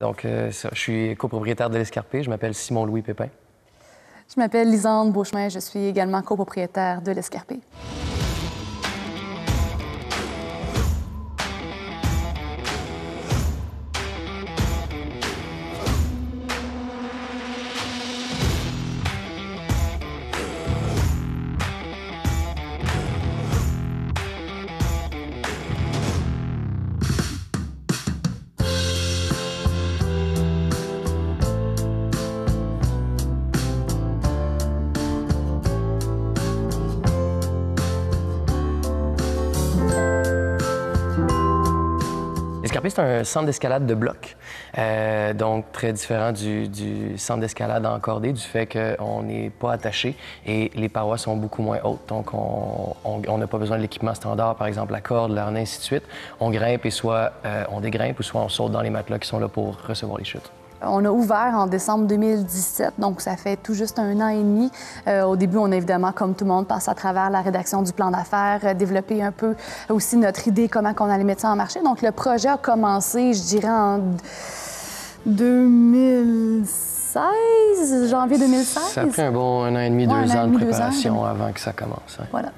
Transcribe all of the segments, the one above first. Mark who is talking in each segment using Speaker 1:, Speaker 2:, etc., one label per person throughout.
Speaker 1: Donc, je suis copropriétaire de l'Escarpé. Je m'appelle Simon-Louis Pépin.
Speaker 2: Je m'appelle Lisande Beauchemin. Je suis également copropriétaire de l'Escarpé.
Speaker 1: L'Escarpé, c'est un centre d'escalade de bloc, donc très différent du centre d'escalade encordé, du fait qu'on n'est pas attaché et les parois sont beaucoup moins hautes. Donc, on n'a pas besoin de l'équipement standard, par exemple la corde, l'harnais, ainsi de suite. On grimpe et soit on dégrimpe ou soit on saute dans les matelas qui sont là pour recevoir les chutes.
Speaker 2: On a ouvert en décembre 2017, donc ça fait tout juste 1 an et demi. Au début, on a évidemment, comme tout le monde, passé à travers la rédaction du plan d'affaires, développé un peu aussi notre idée, comment on allait mettre ça en marché. Donc le projet a commencé, je dirais, en 2016, janvier 2016.
Speaker 1: Ça a pris un bon 1 an et demi, 2 ans de préparation avant que ça commence. Hein.
Speaker 2: Voilà.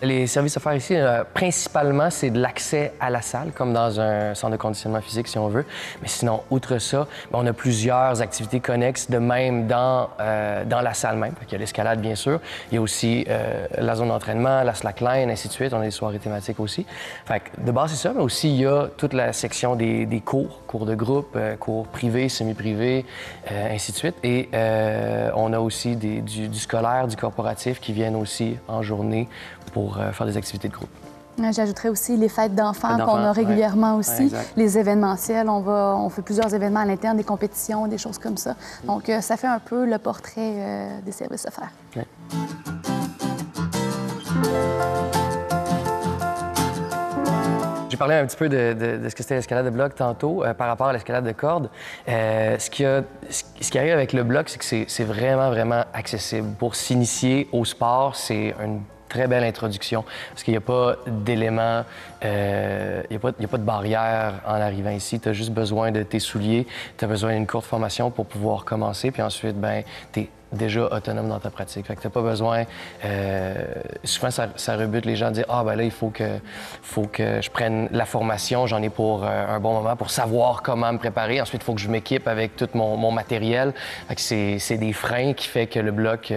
Speaker 1: Les services offerts ici, principalement, c'est de l'accès à la salle, comme dans un centre de conditionnement physique, si on veut. Mais sinon, outre ça, on a plusieurs activités connexes de même dans la salle même. Il y a l'escalade, bien sûr. Il y a aussi la zone d'entraînement, la slackline, ainsi de suite. On a des soirées thématiques aussi. Fait que, de base, c'est ça. Mais aussi, il y a toute la section des cours de groupe, cours privés, semi-privés, ainsi de suite. Et on a aussi du scolaire, du corporatif qui viennent aussi en journée pour faire des activités de groupe.
Speaker 2: J'ajouterais aussi les fêtes d'enfants qu'on a régulièrement aussi, les événementiels. On fait plusieurs événements à l'interne, des compétitions, des choses comme ça. Donc, ça fait un peu le portrait des services offerts. Ouais.
Speaker 1: J'ai parlé un petit peu de ce que c'était l'escalade de bloc tantôt par rapport à l'escalade de corde. Ce qui arrive avec le bloc, c'est que c'est vraiment, vraiment accessible. Pour s'initier au sport, c'est une très belle introduction parce qu'il n'y a pas d'éléments, il n'y a pas de barrière en arrivant ici. Tu as juste besoin de tes souliers, tu as besoin d'une courte formation pour pouvoir commencer, puis ensuite, ben, tu es déjà autonome dans ta pratique. Fait que t'as pas besoin... souvent, ça rebute les gens de dire « Ah, ben là, il faut que je prenne la formation. J'en ai pour un bon moment pour savoir comment me préparer. Ensuite, il faut que je m'équipe avec tout mon matériel. » Fait que c'est des freins qui fait que le bloc,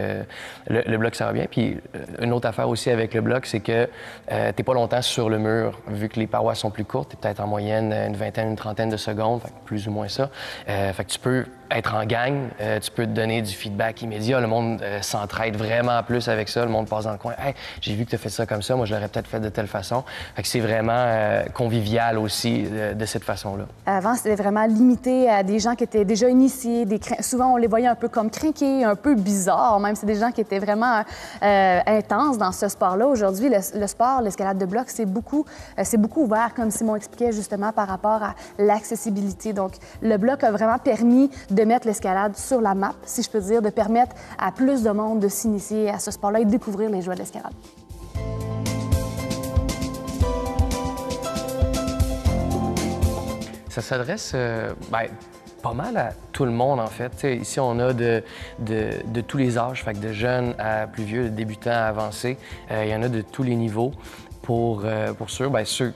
Speaker 1: ça va bien. Puis une autre affaire aussi avec le bloc, c'est que t'es pas longtemps sur le mur. Vu que les parois sont plus courtes, t'es peut-être en moyenne une vingtaine, une trentaine de secondes, fait que plus ou moins ça. Fait que tu peux être en gang, tu peux te donner du feedback immédiat. Le monde s'entraide vraiment plus avec ça. Le monde passe dans le coin. Hey, j'ai vu que tu as fait ça comme ça. Moi, je l'aurais peut-être fait de telle façon. Fait que c'est vraiment convivial aussi de cette façon-là. Avant,
Speaker 2: c'était vraiment limité à des gens qui étaient déjà initiés. Souvent, on les voyait un peu comme crinqués, un peu bizarres. Même, c'est des gens qui étaient vraiment intenses dans ce sport-là. Aujourd'hui, le sport, l'escalade de bloc, c'est beaucoup ouvert, comme Simon expliquait justement par rapport à l'accessibilité. Donc, le bloc a vraiment permis de mettre l'escalade sur la map, si je peux dire, de permettre à plus de monde de s'initier à ce sport-là et de découvrir les joies de l'escalade.
Speaker 1: Ça s'adresse pas mal à tout le monde, en fait. T'sais, ici, on a de tous les âges, fait que de jeunes à plus vieux, de débutants à avancés. Il y en a de tous les niveaux. Pour sûr,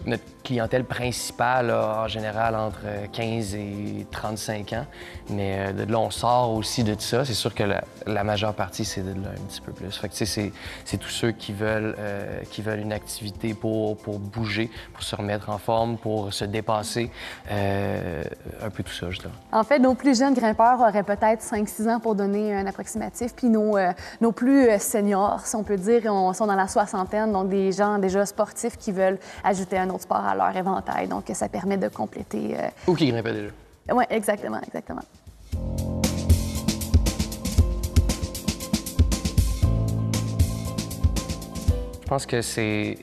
Speaker 1: notre clientèle principale, là, en général, entre 15 et 35 ans. Mais de là, on sort aussi de ça. C'est sûr que la majeure partie, c'est de là un petit peu plus. Fait que, c'est tous ceux qui veulent une activité pour bouger, pour se remettre en forme, pour se dépasser. Un peu tout ça, justement.
Speaker 2: En fait, nos plus jeunes grimpeurs auraient peut-être 5-6 ans pour donner un approximatif. Puis nos plus seniors, si on peut dire, sont dans la soixantaine, donc des gens déjà sportifs qui veulent ajouter un autre sport à leur éventail. Donc, ça permet de compléter...
Speaker 1: Ou qui grimpaient déjà.
Speaker 2: Oui, exactement, exactement.
Speaker 1: Je pense que c'est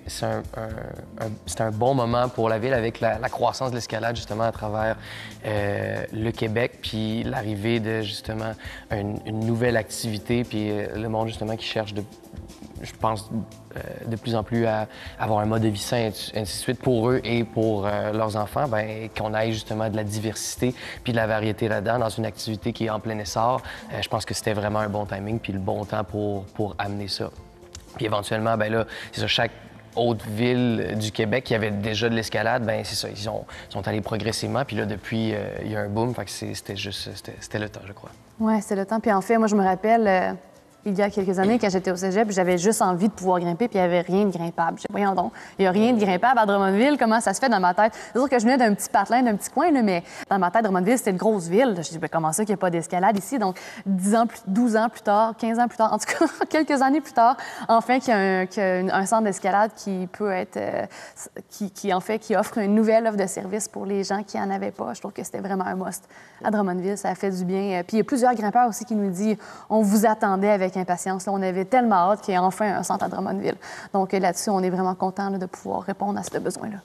Speaker 1: un bon moment pour la ville avec la croissance de l'escalade, justement, à travers le Québec, puis l'arrivée de, justement, une nouvelle activité, puis le monde, justement, qui cherche je pense de plus en plus à avoir un mode de vie sain, et ainsi de suite, pour eux et pour leurs enfants, ben, qu'on ait justement de la diversité puis de la variété là-dedans dans une activité qui est en plein essor. Je pense que c'était vraiment un bon timing puis le bon temps pour amener ça. Puis éventuellement, ben là, c'est ça, chaque autre ville du Québec qui avait déjà de l'escalade, ben c'est ça, ils sont allés progressivement. Puis là, depuis, il y a un boom, fait que c'était le temps, je crois.
Speaker 2: Oui, c'est le temps. Puis en fait, moi, je me rappelle, il y a quelques années, quand j'étais au cégep, j'avais juste envie de pouvoir grimper, puis il n'y avait rien de grimpable. Je dis, voyons donc, il n'y a rien de grimpable à Drummondville, comment ça se fait dans ma tête? C'est sûr que je venais d'un petit patelin, d'un petit coin, là, mais dans ma tête, Drummondville, c'était une grosse ville. Je dis, ben, comment ça qu'il n'y a pas d'escalade ici? Donc, 12 ans plus tard, 15 ans plus tard, en tout cas, quelques années plus tard, enfin, qu'il y a un centre d'escalade qui peut être, qui offre une nouvelle offre de service pour les gens qui n'en avaient pas. Je trouve que c'était vraiment un must. À Drummondville, ça a fait du bien. Puis il y a plusieurs grimpeurs aussi qui nous disent, on vous attendait avec impatience. Là, on avait tellement hâte qu'il y ait enfin un centre à Drummondville. Donc là-dessus, on est vraiment content de pouvoir répondre à ce besoin-là.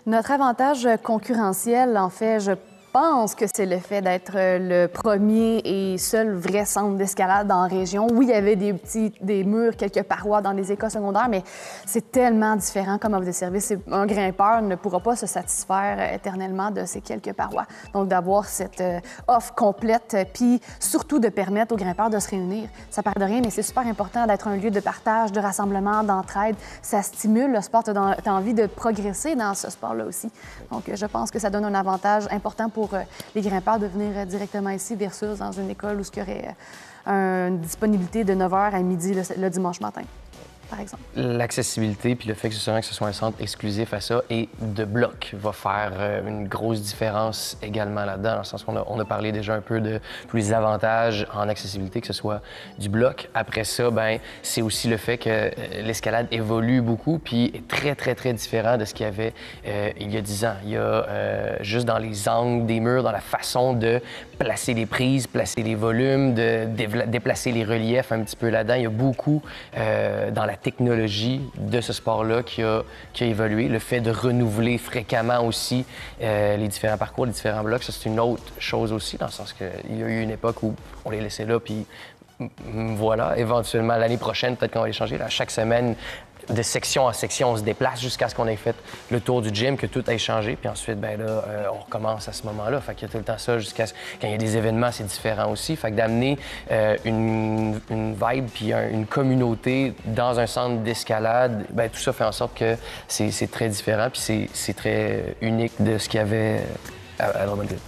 Speaker 2: Notre avantage concurrentiel, en fait, je pense que c'est le fait d'être le premier et seul vrai centre d'escalade en région. Oui, il y avait des murs, quelques parois dans les écoles secondaires, mais c'est tellement différent comme offre de service. Un grimpeur ne pourra pas se satisfaire éternellement de ces quelques parois. Donc, d'avoir cette offre complète, puis surtout de permettre aux grimpeurs de se réunir. Ça paraît de rien, mais c'est super important d'être un lieu de partage, de rassemblement, d'entraide. Ça stimule le sport. Tu as envie de progresser dans ce sport-là aussi. Donc, je pense que ça donne un avantage important pour les grimpeurs de venir directement ici versus dans une école où il y aurait une disponibilité de 9h à midi le dimanche matin, par exemple.
Speaker 1: L'accessibilité puis le fait que ce soit un centre exclusif à ça et de bloc va faire une grosse différence également là-dedans, dans le sens qu'on a parlé déjà un peu de tous les avantages en accessibilité, que ce soit du bloc. Après ça, ben c'est aussi le fait que l'escalade évolue beaucoup puis est très, très, très différent de ce qu'il y avait il y a 10 ans. Il y a juste dans les angles des murs, dans la façon de placer les prises, placer les volumes, de déplacer les reliefs un petit peu là-dedans. Il y a beaucoup dans la technologie de ce sport-là qui a évolué. Le fait de renouveler fréquemment aussi les différents parcours, les différents blocs, ça, c'est une autre chose aussi, dans le sens qu'il y a eu une époque où on les laissait là, puis voilà, éventuellement, l'année prochaine, peut-être qu'on va les changer. Là, chaque semaine, de section en section, on se déplace jusqu'à ce qu'on ait fait le tour du gym, que tout ait changé. Puis ensuite, ben là, on recommence à ce moment-là. Fait qu'il y a tout le temps ça jusqu'à quand il y a des événements, c'est différent aussi. Fait que d'amener une vibe puis une communauté dans un centre d'escalade, ben tout ça fait en sorte que c'est très différent puis c'est très unique de ce qu'il y avait à Drummondville.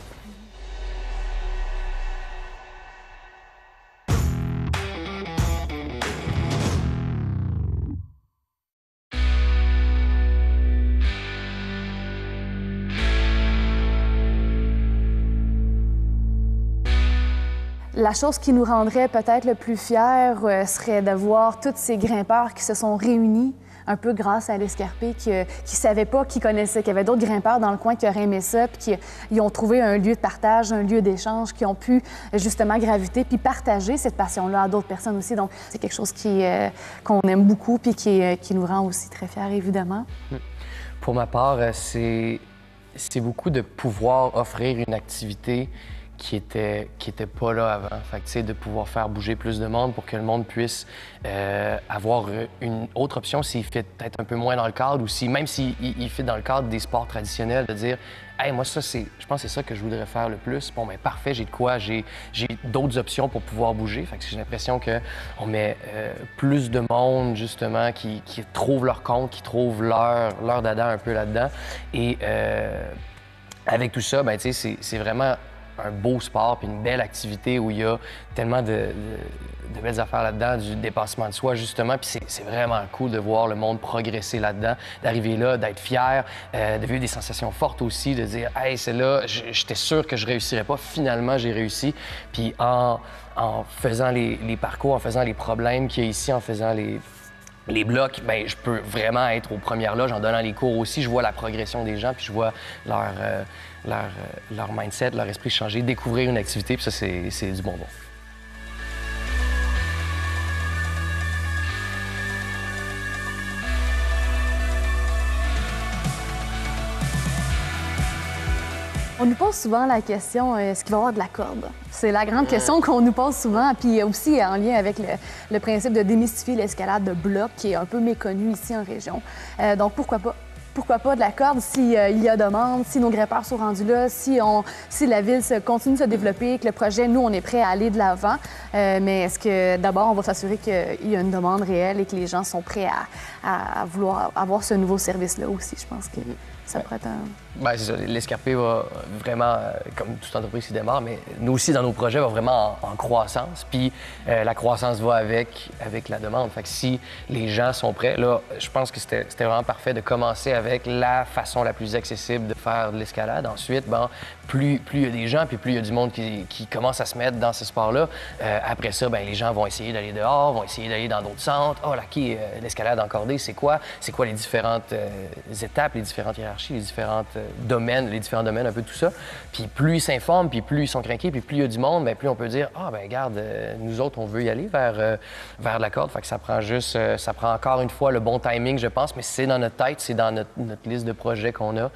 Speaker 2: La chose qui nous rendrait peut-être le plus fiers serait de voir tous ces grimpeurs qui se sont réunis un peu grâce à l'Escarpé, qui ne savaient pas, qui connaissaient, qu'il y avait d'autres grimpeurs dans le coin qui auraient aimé ça, puis qui ont trouvé un lieu de partage, un lieu d'échange, qui ont pu justement graviter puis partager cette passion-là à d'autres personnes aussi. Donc, c'est quelque chose qu'on aime beaucoup puis qui nous rend aussi très fiers, évidemment.
Speaker 1: Pour ma part, c'est beaucoup de pouvoir offrir une activité qui était pas là avant. Fait que, tu sais, de pouvoir faire bouger plus de monde pour que le monde puisse avoir une autre option s'il fit peut-être un peu moins dans le cadre ou si, même s'il fit dans le cadre des sports traditionnels, de dire « Hey, moi, je pense que c'est ça que je voudrais faire le plus. Bon, ben parfait, j'ai de quoi, j'ai d'autres options pour pouvoir bouger. » Fait que j'ai l'impression qu'on met plus de monde, justement, qui trouvent leur compte, qui trouvent leur dada un peu là-dedans. Et avec tout ça, ben tu sais, c'est vraiment un beau sport puis une belle activité où il y a tellement de belles affaires là-dedans, du dépassement de soi, justement. Puis c'est vraiment cool de voir le monde progresser là-dedans, d'arriver là, d'être fier, de vivre des sensations fortes aussi, de dire « Hey, c'est là, j'étais sûr que je réussirais pas. Finalement, j'ai réussi. » Puis en faisant les parcours, en faisant les problèmes qu'il y a ici, en faisant les blocs, bien, je peux vraiment être aux premières loges en donnant les cours aussi. Je vois la progression des gens, puis je vois leur mindset, leur esprit changer, découvrir une activité, puis ça, c'est du bonbon.
Speaker 2: On nous pose souvent la question, est-ce qu'il va y avoir de la corde? C'est la grande question qu'on nous pose souvent, puis aussi en lien avec le principe de démystifier l'escalade de bloc, qui est un peu méconnu ici en région. Donc, pourquoi pas? Pourquoi pas de la corde s'il y a demande, si nos grimpeurs sont rendus là, si la ville continue de se développer, que le projet, nous, on est prêt à aller de l'avant. Mais est-ce que d'abord, on va s'assurer qu'il y a une demande réelle et que les gens sont prêts à vouloir avoir ce nouveau service-là aussi? Je pense que ça pourrait être un...
Speaker 1: Bien, c'est ça. L'escarpé va vraiment, comme toute entreprise qui démarre, mais nous aussi, dans nos projets, va vraiment en croissance. Puis la croissance va avec la demande. Fait que si les gens sont prêts, là, je pense que c'était vraiment parfait de commencer avec la façon la plus accessible de faire de l'escalade. Ensuite, bon, plus il y a des gens, puis plus il y a du monde qui commence à se mettre dans ce sport-là, après ça, bien, les gens vont essayer d'aller dehors, vont essayer d'aller dans d'autres centres. Oh, là, l'escalade encordée, c'est quoi? C'est quoi les différentes étapes, les différentes hiérarchies, les différentes domaines, les différents domaines, un peu tout ça. Puis plus ils s'informent, puis plus ils sont craqués, puis plus il y a du monde, bien, plus on peut dire « Ah, ben regarde, nous autres, on veut y aller vers de la corde. » Fait que ça prend juste, ça prend encore une fois le bon timing, je pense, mais c'est dans notre tête, c'est dans notre liste de projets qu'on a.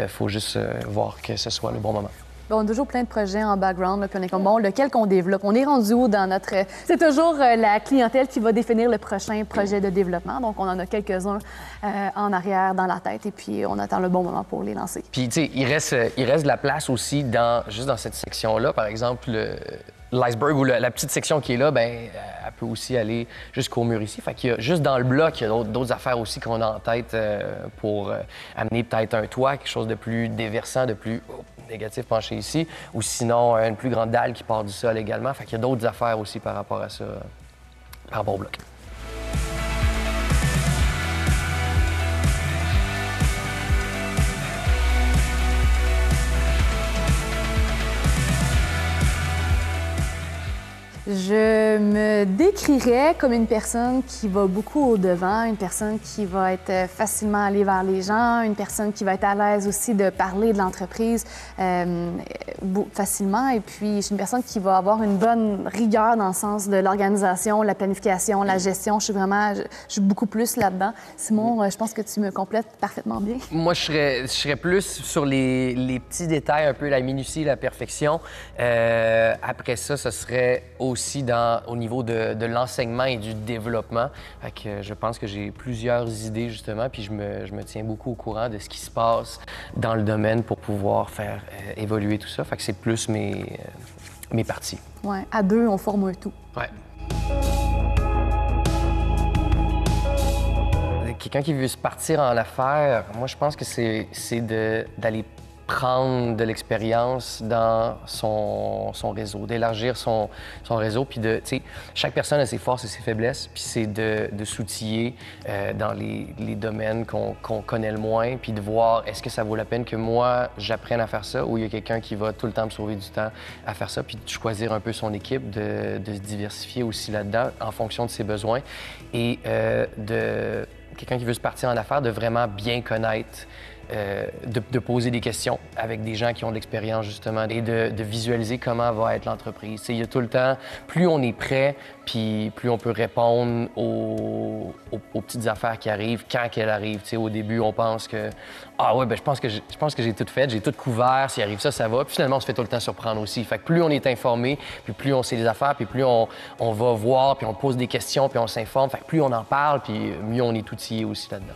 Speaker 1: Faut juste voir que ce soit le bon moment.
Speaker 2: On a toujours plein de projets en background, là, puis on est comme, bon, lequel qu'on développe? On est rendu où dans notre... C'est toujours la clientèle qui va définir le prochain projet de développement. Donc, on en a quelques-uns en arrière, dans la tête, et puis on attend le bon moment pour les lancer.
Speaker 1: Puis, tu sais, il reste de la place aussi juste dans cette section-là. Par exemple, l'iceberg ou la petite section qui est là, bien, elle peut aussi aller jusqu'au mur ici. Fait qu'il y a juste dans le bloc, il y a d'autres affaires aussi qu'on a en tête pour amener peut-être un toit, quelque chose de plus déversant, de plus négatif penché ici, ou sinon une plus grande dalle qui part du sol également. Fait qu'il y a d'autres affaires aussi par rapport à ça, par rapport au bloc.
Speaker 2: Je me décrirais comme une personne qui va beaucoup au-devant, une personne qui va être facilement allée vers les gens, une personne qui va être à l'aise aussi de parler de l'entreprise facilement. Et puis, je suis une personne qui va avoir une bonne rigueur dans le sens de l'organisation, la planification, la gestion. Je suis beaucoup plus là-dedans. Simon, je pense que tu me complètes parfaitement bien.
Speaker 1: Moi, je serais plus sur les petits détails, un peu la minutie, la perfection. Après ça, ce serait aussi au niveau de l'enseignement et du développement. Fait que je pense que j'ai plusieurs idées, justement, puis je me tiens beaucoup au courant de ce qui se passe dans le domaine pour pouvoir faire évoluer tout ça. Fait que c'est plus mes parties.
Speaker 2: Oui, à deux, on forme un tout.
Speaker 1: Ouais. Quelqu'un qui veut se partir en affaires, moi, je pense que c'est d'aller prendre de l'expérience dans son réseau, d'élargir son réseau, puis tu sais, chaque personne a ses forces et ses faiblesses, puis c'est de s'outiller dans les domaines qu'on connaît le moins, puis de voir est-ce que ça vaut la peine que moi, j'apprenne à faire ça, ou il y a quelqu'un qui va tout le temps me sauver du temps à faire ça, puis de choisir un peu son équipe, de se diversifier aussi là-dedans en fonction de ses besoins, et de quelqu'un qui veut se partir en affaires, de vraiment bien connaître de poser des questions avec des gens qui ont de l'expérience, justement, et de visualiser comment va être l'entreprise. Il y a tout le temps, plus on est prêt, puis plus on peut répondre aux petites affaires qui arrivent quand elles arrivent. Au début, on pense que « Ah ouais, ben je pense que j'ai tout fait, j'ai tout couvert, s'il arrive ça, ça va. » Puis finalement, on se fait tout le temps surprendre aussi. Fait que plus on est informé, puis plus on sait les affaires, puis plus on va voir, puis on pose des questions, puis on s'informe. Fait que plus on en parle, puis mieux on est outillé aussi là-dedans.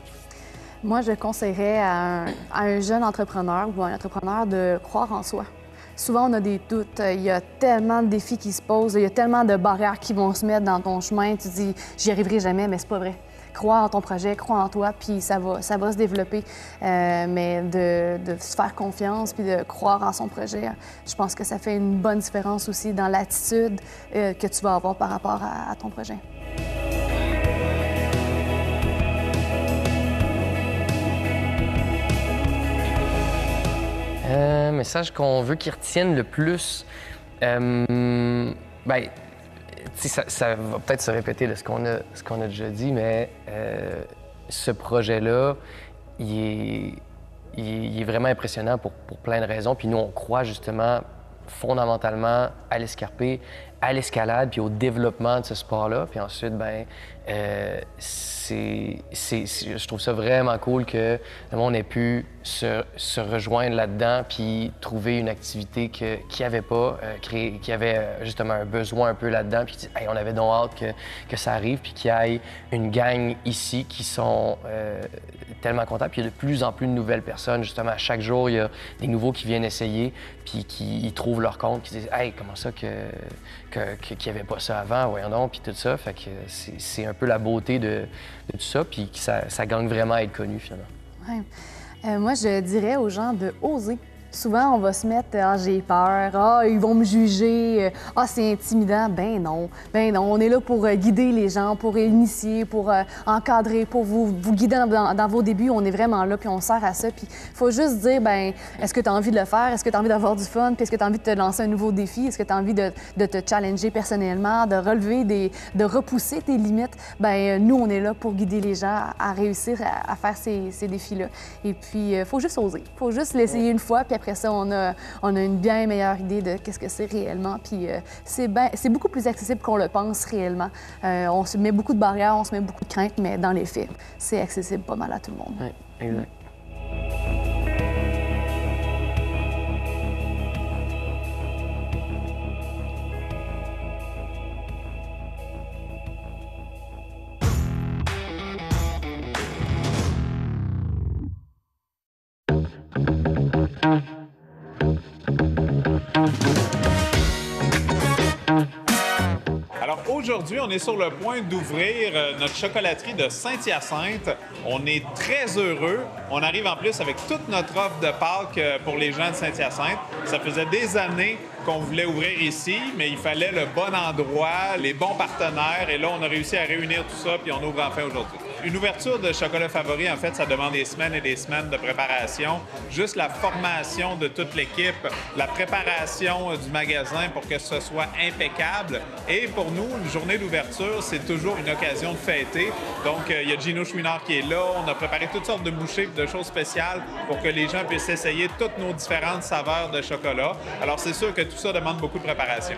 Speaker 2: Moi, je conseillerais à un jeune entrepreneur ou à un entrepreneur de croire en soi. Souvent, on a des doutes. Il y a tellement de défis qui se posent. Il y a tellement de barrières qui vont se mettre dans ton chemin. Tu te dis « j'y arriverai jamais », mais c'est pas vrai. Crois en ton projet, crois en toi, puis ça va se développer. Mais de se faire confiance puis de croire en son projet, je pense que ça fait une bonne différence aussi dans l'attitude que tu vas avoir par rapport à ton projet.
Speaker 1: Message qu'on veut qu'ils retiennent le plus, ben, ça va peut-être se répéter de ce qu'on a déjà dit, mais ce projet-là, il est vraiment impressionnant pour plein de raisons. Puis nous, on croit justement fondamentalement à l'escarpé, à l'escalade puis au développement de ce sport-là. Puis ensuite, ben, je trouve ça vraiment cool que le monde ait pu se rejoindre là-dedans puis trouver une activité qu'il n'y avait pas, qui avait justement un besoin un peu là-dedans. Puis hey, on avait donc hâte que ça arrive puis qu'il y ait une gang ici qui sont tellement contents. Puis il y a de plus en plus de nouvelles personnes. Justement, à chaque jour, il y a des nouveaux qui viennent essayer puis qui y trouvent leur compte, qui disent « Hey, comment ça qu'il n'y avait pas ça avant? Voyons donc. » Puis tout ça. Fait que c'est un peu la beauté de tout ça, puis que ça gagne vraiment à être connu, finalement.
Speaker 2: Ouais. Moi, je dirais aux gens de oser. Souvent, on va se mettre « Ah, j'ai peur. Ah, ils vont me juger. Ah, c'est intimidant. » Ben non. Ben non. On est là pour guider les gens, pour initier, pour encadrer, pour vous guider dans vos débuts. On est vraiment là, puis on sert à ça. Puis il faut juste dire, ben est-ce que tu as envie de le faire? Est-ce que tu as envie d'avoir du fun? Puis est-ce que tu as envie de te lancer un nouveau défi? Est-ce que tu as envie de te challenger personnellement, de relever de repousser tes limites? Ben nous, on est là pour guider les gens à réussir à faire ces défis-là. Et puis, il faut juste oser. Il faut juste l'essayer une fois, puis après ça, on a une bien meilleure idée de qu'est-ce que c'est réellement. Puis c'est beaucoup plus accessible qu'on le pense réellement. On se met beaucoup de barrières, on se met beaucoup de craintes, mais dans les faits, c'est accessible pas mal à tout le monde.
Speaker 1: Oui, exact.
Speaker 3: Aujourd'hui, on est sur le point d'ouvrir notre chocolaterie de Saint-Hyacinthe. On est très heureux. On arrive en plus avec toute notre offre de Pâques pour les gens de Saint-Hyacinthe. Ça faisait des années qu'on voulait ouvrir ici, mais il fallait le bon endroit, les bons partenaires. Et là, on a réussi à réunir tout ça, puis on ouvre enfin aujourd'hui. Une ouverture de Chocolat Favori, en fait, ça demande des semaines et des semaines de préparation. Juste la formation de toute l'équipe, la préparation du magasin pour que ce soit impeccable. Et pour nous, une journée d'ouverture, c'est toujours une occasion de fêter. Donc, il y a Gino Chouinard qui est là. On a préparé toutes sortes de bouchées et de choses spéciales pour que les gens puissent essayer toutes nos différentes saveurs de chocolat. Alors, c'est sûr que tout ça demande beaucoup de préparation.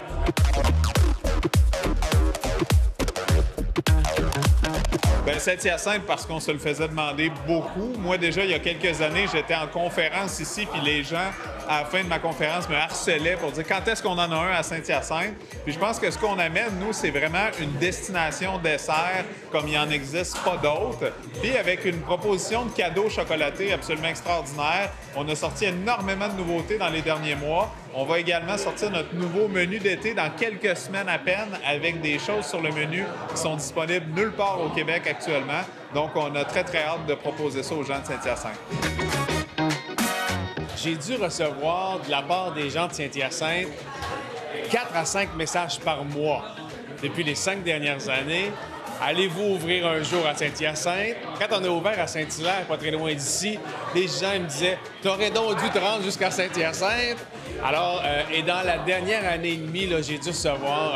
Speaker 3: Bien, Saint-Hyacinthe, parce qu'on se le faisait demander beaucoup. Moi, déjà, il y a quelques années, j'étais en conférence ici, puis les gens, à la fin de ma conférence, me harcelaient pour dire quand est-ce qu'on en a un à Saint-Hyacinthe. Puis je pense que ce qu'on amène, nous, c'est vraiment une destination dessert comme il n'y en existe pas d'autres. Puis avec une proposition de cadeaux chocolatés absolument extraordinaire. On a sorti énormément de nouveautés dans les derniers mois. On va également sortir notre nouveau menu d'été dans quelques semaines à peine avec des choses sur le menu qui sont disponibles nulle part au Québec actuellement. Donc, on a très, très hâte de proposer ça aux gens de Saint-Hyacinthe.
Speaker 4: J'ai dû recevoir de la part des gens de Saint-Hyacinthe 4 à 5 messages par mois depuis les 5 dernières années. Allez-vous ouvrir un jour à Saint-Hyacinthe? Quand on a ouvert à Saint-Hilaire, pas très loin d'ici, les gens me disaient « T'aurais donc dû te rendre jusqu'à Saint-Hyacinthe? » Alors, et dans la dernière année et demie, là, j'ai dû recevoir,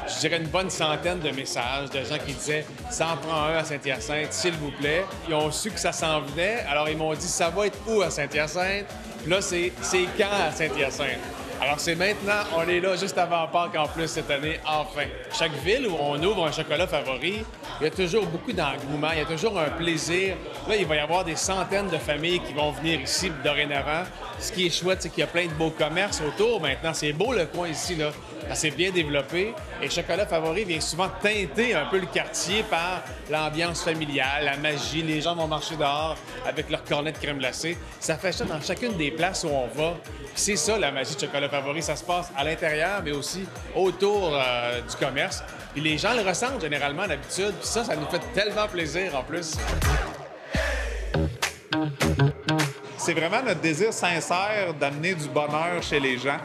Speaker 4: je dirais, une bonne centaine de messages de gens qui disaient « Ça en prend un à Saint-Hyacinthe, s'il vous plaît. » Ils ont su que ça s'en venait, alors ils m'ont dit « Ça va être où à Saint-Hyacinthe? » Puis là, c'est quand à Saint-Hyacinthe? Alors, c'est maintenant, on est là juste avant Pâques en plus cette année, enfin. Chaque ville où on ouvre un chocolat favori, il y a toujours beaucoup d'engouement, il y a toujours un plaisir. Là, il va y avoir des centaines de familles qui vont venir ici dorénavant. Ce qui est chouette, c'est qu'il y a plein de beaux commerces autour maintenant. C'est beau le coin ici, là. C'est bien développé. Et Chocolat Favori vient souvent teinter un peu le quartier par l'ambiance familiale, la magie. Les gens vont marcher dehors avec leur cornet de crème glacée. Ça fait ça dans chacune des places où on va. C'est ça, la magie de Chocolat Favori. Ça se passe à l'intérieur, mais aussi autour du commerce. Puis les gens le ressentent généralement d'habitude. Puis ça nous fait tellement plaisir en plus.
Speaker 3: C'est vraiment notre désir sincère d'amener du bonheur chez les gens.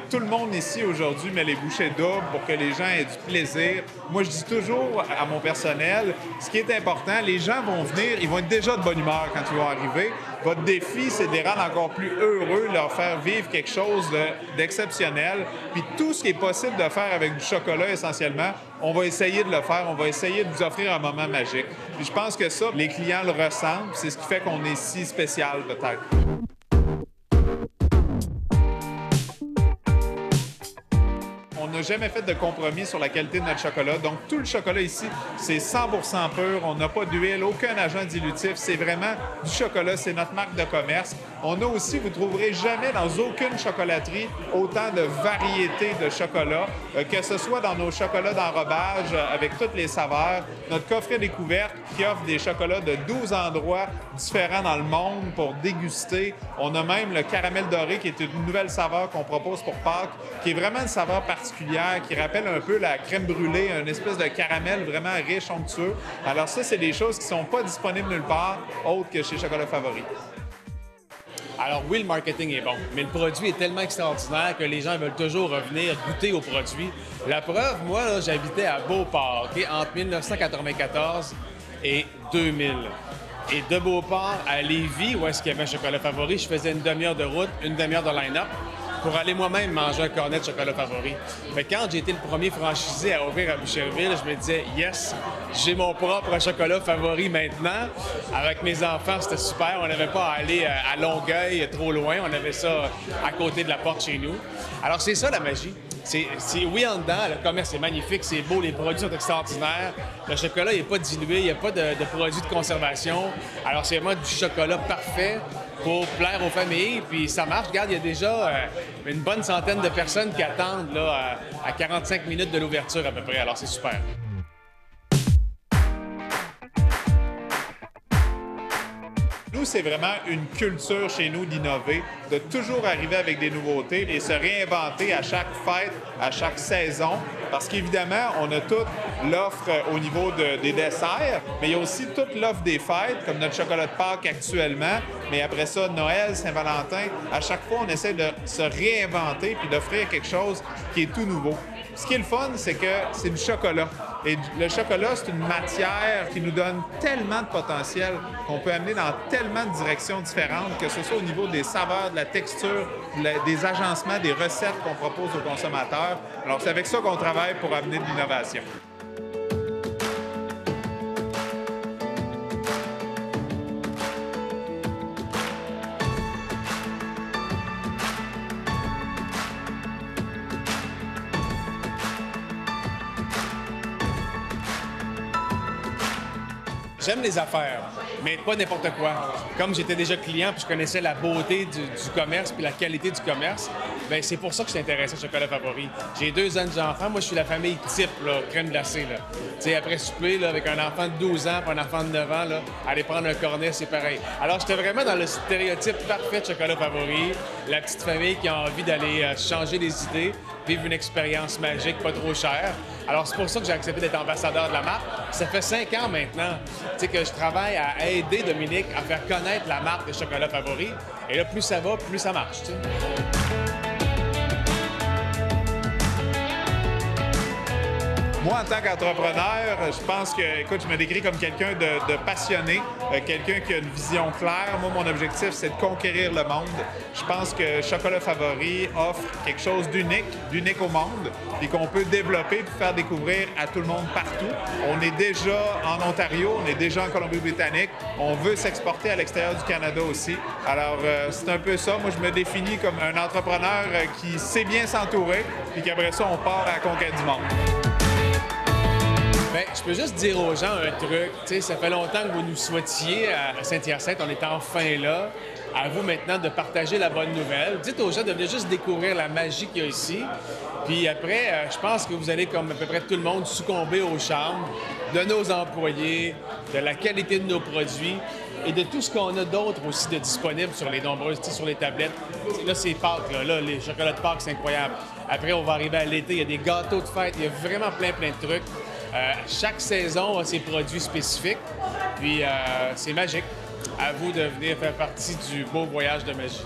Speaker 3: Tout le monde ici aujourd'hui met les bouchées doubles pour que les gens aient du plaisir. Moi, je dis toujours à mon personnel, ce qui est important, les gens vont venir, ils vont être déjà de bonne humeur quand ils vont arriver. Votre défi, c'est de les rendre encore plus heureux, de leur faire vivre quelque chose d'exceptionnel. Puis tout ce qui est possible de faire avec du chocolat, essentiellement, on va essayer de le faire, on va essayer de vous offrir un moment magique. Puis je pense que ça, les clients le ressentent, c'est ce qui fait qu'on est si spécial, peut-être. On a n'a jamais fait de compromis sur la qualité de notre chocolat. Donc, tout le chocolat ici, c'est 100% pur. On n'a pas d'huile, aucun agent dilutif. C'est vraiment du chocolat. C'est notre marque de commerce. On a aussi, vous ne trouverez jamais dans aucune chocolaterie autant de variétés de chocolat, que ce soit dans nos chocolats d'enrobage avec toutes les saveurs, notre coffret découverte qui offre des chocolats de 12 endroits différents dans le monde pour déguster. On a même le caramel doré qui est une nouvelle saveur qu'on propose pour Pâques, qui est vraiment une saveur particulière, qui rappelle un peu la crème brûlée, une espèce de caramel vraiment riche, onctueux. Alors ça, c'est des choses qui ne sont pas disponibles nulle part autre que chez Chocolat Favori.
Speaker 4: Alors oui, le marketing est bon, mais le produit est tellement extraordinaire que les gens veulent toujours revenir goûter au produit. La preuve, moi, là, j'habitais à Beauport, entre 1994 et 2000. Et de Beauport à Lévis, où est-ce qu'il y avait un Chocolat Favori, je faisais une demi-heure de route, une demi-heure de line-up pour aller moi-même manger un cornet de Chocolat Favori. Mais quand j'ai été le premier franchisé à ouvrir à Boucherville, je me disais « Yes, j'ai mon propre Chocolat Favori maintenant ». Avec mes enfants, c'était super. On n'avait pas à aller à Longueuil, trop loin. On avait ça à côté de la porte chez nous. Alors, c'est ça la magie. C'est oui, en dedans, le commerce est magnifique, c'est beau, les produits sont extraordinaires. Le chocolat, il n'est pas dilué, il n'y a pas de produits de conservation. Alors, c'est vraiment du chocolat parfait pour plaire aux familles. Puis ça marche. Regarde, il y a déjà une bonne centaine de personnes qui attendent là, à 45 minutes de l'ouverture à peu près. Alors, c'est super.
Speaker 3: Nous, c'est vraiment une culture chez nous d'innover, de toujours arriver avec des nouveautés et se réinventer à chaque fête, à chaque saison. Parce qu'évidemment, on a toute l'offre au niveau des desserts, mais il y a aussi toute l'offre des fêtes, comme notre chocolat de Pâques actuellement. Mais après ça, Noël, Saint-Valentin, à chaque fois, on essaie de se réinventer puis d'offrir quelque chose qui est tout nouveau. Ce qui est le fun, c'est que c'est du chocolat. Et le chocolat, c'est une matière qui nous donne tellement de potentiel qu'on peut amener dans tellement de directions différentes, que ce soit au niveau des saveurs, de la texture, des agencements, des recettes qu'on propose aux consommateurs. Alors, c'est avec ça qu'on travaille pour amener de l'innovation.
Speaker 4: J'aime les affaires, mais pas n'importe quoi. Comme j'étais déjà client puis je connaissais la beauté du commerce puis la qualité du commerce, bien, c'est pour ça que je suis intéressé au Chocolat Favori. J'ai 2 jeunes enfants. Moi, je suis la famille type, là, crème glacée. Là. Tu sais, après souper, là, avec un enfant de 12 ans puis un enfant de 9 ans, là, aller prendre un cornet, c'est pareil. Alors, j'étais vraiment dans le stéréotype parfait de Chocolat Favori, la petite famille qui a envie d'aller changer les idées, vivre une expérience magique, pas trop chère. Alors, c'est pour ça que j'ai accepté d'être ambassadeur de la marque. Ça fait 5 ans maintenant, tu sais, que je travaille à aider Dominique à faire connaître la marque de Chocolat Favori. Et là, plus ça va, plus ça marche, tu sais.
Speaker 3: Moi, en tant qu'entrepreneur, je pense que, écoute, je me décris comme quelqu'un de passionné, quelqu'un qui a une vision claire. Moi, mon objectif, c'est de conquérir le monde. Je pense que Chocolat Favori offre quelque chose d'unique au monde, et qu'on peut développer et faire découvrir à tout le monde partout. On est déjà en Ontario, on est déjà en Colombie-Britannique. On veut s'exporter à l'extérieur du Canada aussi. Alors, c'est un peu ça. Moi, je me définis comme un entrepreneur qui sait bien s'entourer, et qu'après ça, on part à la conquête du monde.
Speaker 4: Bien, je peux juste dire aux gens un truc. Tu sais, ça fait longtemps que vous nous souhaitiez à Saint-Hyacinthe. On est enfin là. À vous maintenant de partager la bonne nouvelle. Dites aux gens de venir juste découvrir la magie qu'il y a ici. Puis après, je pense que vous allez, comme à peu près tout le monde, succomber au charme de nos employés, de la qualité de nos produits et de tout ce qu'on a d'autre aussi de disponible sur les nombreuses, tu sais, sur les tablettes. Là, c'est Pâques, là, les chocolats de Pâques, c'est incroyable. Après, on va arriver à l'été, il y a des gâteaux de fête, il y a vraiment plein de trucs. Chaque saison a ses produits spécifiques, puis c'est magique. À vous de venir faire partie du beau voyage de magie.